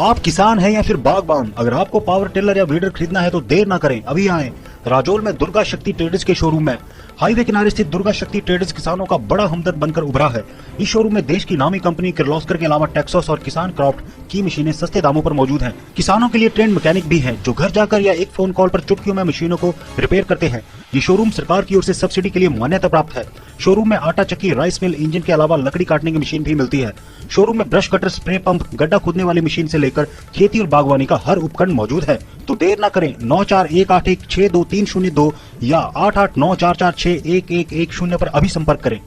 आप किसान हैं या फिर बागबान, अगर आपको पावर टिलर या वीडर खरीदना है तो देर ना करें, अभी आएं राजौल में दुर्गा शक्ति ट्रेडर्स के शोरूम में। हाईवे किनारे स्थित दुर्गा शक्ति ट्रेडर्स किसानों का बड़ा हमदर्द बनकर उभरा है। इस शोरूम में देश की नामी कंपनी किर्लोस्कर के अलावा टेक्सास और किसान क्राफ्ट की मशीनें सस्ते दामों पर मौजूद हैं। किसानों के लिए ट्रेंड मैकेनिक भी हैं, जो घर जाकर या एक फोन कॉल पर चुटकियों में मशीनों को रिपेयर करते हैं। ये शोरूम सरकार की ओर से सब्सिडी के लिए मान्यता प्राप्त है। शोरूम में आटा चक्की, राइस मिल, इंजन के अलावा लकड़ी काटने की मशीन भी मिलती है। शोरूम में ब्रश कटर, स्प्रे पंप, गड्ढा खोदने वाली मशीन से लेकर खेती और बागवानी का हर उपकरण मौजूद है। तो देर न करें, 9418162302 या 8894461110 पर अभी संपर्क करें।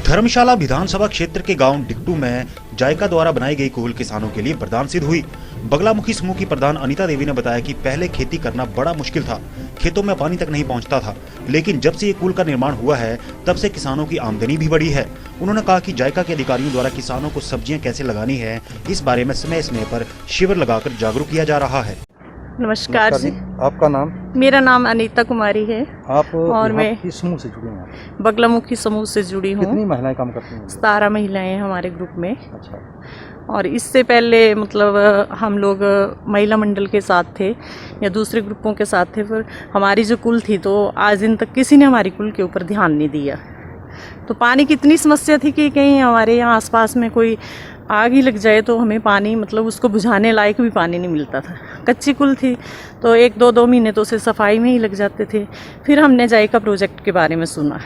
धर्मशाला विधानसभा क्षेत्र के गांव डिक्टू में जायका द्वारा बनाई गई कूल किसानों के लिए वरदान सिद्ध हुई। बगलामुखी समूह की प्रधान अनीता देवी ने बताया कि पहले खेती करना बड़ा मुश्किल था, खेतों में पानी तक नहीं पहुंचता था, लेकिन जब से ये कूल का निर्माण हुआ है तब से किसानों की आमदनी भी बढ़ी है। उन्होंने कहा कि जायका के अधिकारियों द्वारा किसानों को सब्जियां कैसे लगानी है, इस बारे में समय समय पर शिविर लगाकर जागरूक किया जा रहा है। नमस्कार जी, आपका नाम? मेरा नाम अनीता कुमारी है आप और मैं किस समूह से जुड़ी हैं? बगलामुखी समूह से जुड़ी हूँ। कितनी महिलाएं काम करती हैं? 17 महिलाएं हैं हमारे ग्रुप में। अच्छा। और इससे पहले मतलब हम लोग महिला मंडल के साथ थे या दूसरे ग्रुपों के साथ थे, पर हमारी जो कुल थी तो आज दिन तक किसी ने हमारी कुल के ऊपर ध्यान नहीं दिया। तो पानी की इतनी समस्या थी कि कहीं हमारे यहाँ आसपास में कोई आग ही लग जाए तो हमें पानी मतलब उसको बुझाने लायक भी पानी नहीं मिलता था। कच्ची कुल थी तो 1-2 महीने तो उसे सफाई में ही लग जाते थे। फिर हमने जायका प्रोजेक्ट के बारे में सुना।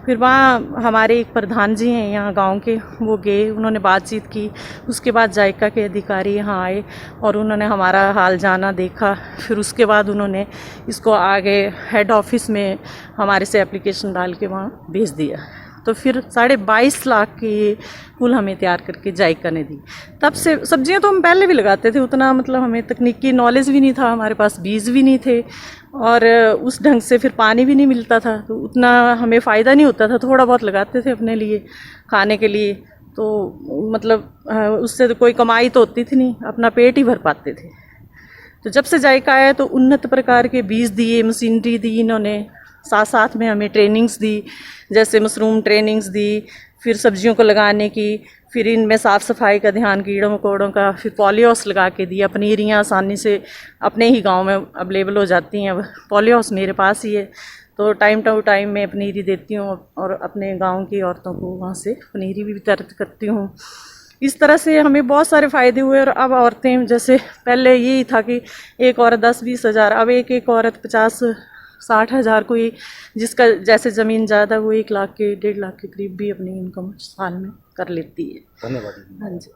फिर वहाँ हमारे एक प्रधान जी हैं यहाँ गांव के, वो गए, उन्होंने बातचीत की। उसके बाद जायका के अधिकारी यहाँ आए और उन्होंने हमारा हाल जाना, देखा। फिर उसके बाद उन्होंने इसको आगे हेड ऑफिस में हमारे से एप्लीकेशन डाल के वहाँ भेज दिया। तो फिर 22.5 लाख की कुल हमें तैयार करके जायका ने दी। तब से सब्जियां तो हम पहले भी लगाते थे, उतना मतलब हमें तकनीकी नॉलेज भी नहीं था, हमारे पास बीज भी नहीं थे और उस ढंग से फिर पानी भी नहीं मिलता था, तो उतना हमें फ़ायदा नहीं होता था। थोड़ा बहुत लगाते थे अपने लिए खाने के लिए, तो मतलब उससे तो कोई कमाई तो होती थी नहीं, अपना पेट ही भर पाते थे। तो जब से जायका आया तो उन्नत प्रकार के बीज दिए, मशीनरी दी इन्होंने, साथ साथ में हमें ट्रेनिंग्स दी, जैसे मशरूम ट्रेनिंग्स दी, फिर सब्जियों को लगाने की, फिर इनमें साफ़ सफाई का ध्यान, कीड़ों मकोड़ों का, फिर पॉलीहाउस लगा के दिया। पनीरियाँ आसानी से अपने ही गांव में अवेलेबल हो जाती हैं। अब पॉलीहाउस मेरे पास ही है, तो टाइम टू टाइम मैं पनीरी देती हूँ और अपने गांव की औरतों को वहाँ से पनीरी भी वितरित करती हूँ। इस तरह से हमें बहुत सारे फ़ायदे हुए। और अब औरतें, जैसे पहले यही था कि एक औरत 10-20 हज़ार, अब एक औरत 50-60 हज़ार, कोई जिसका जैसे ज़मीन ज़्यादा वो 1 लाख के 1.5 लाख के करीब भी अपनी इनकम साल में कर लेती है। धन्यवाद। हाँ जी।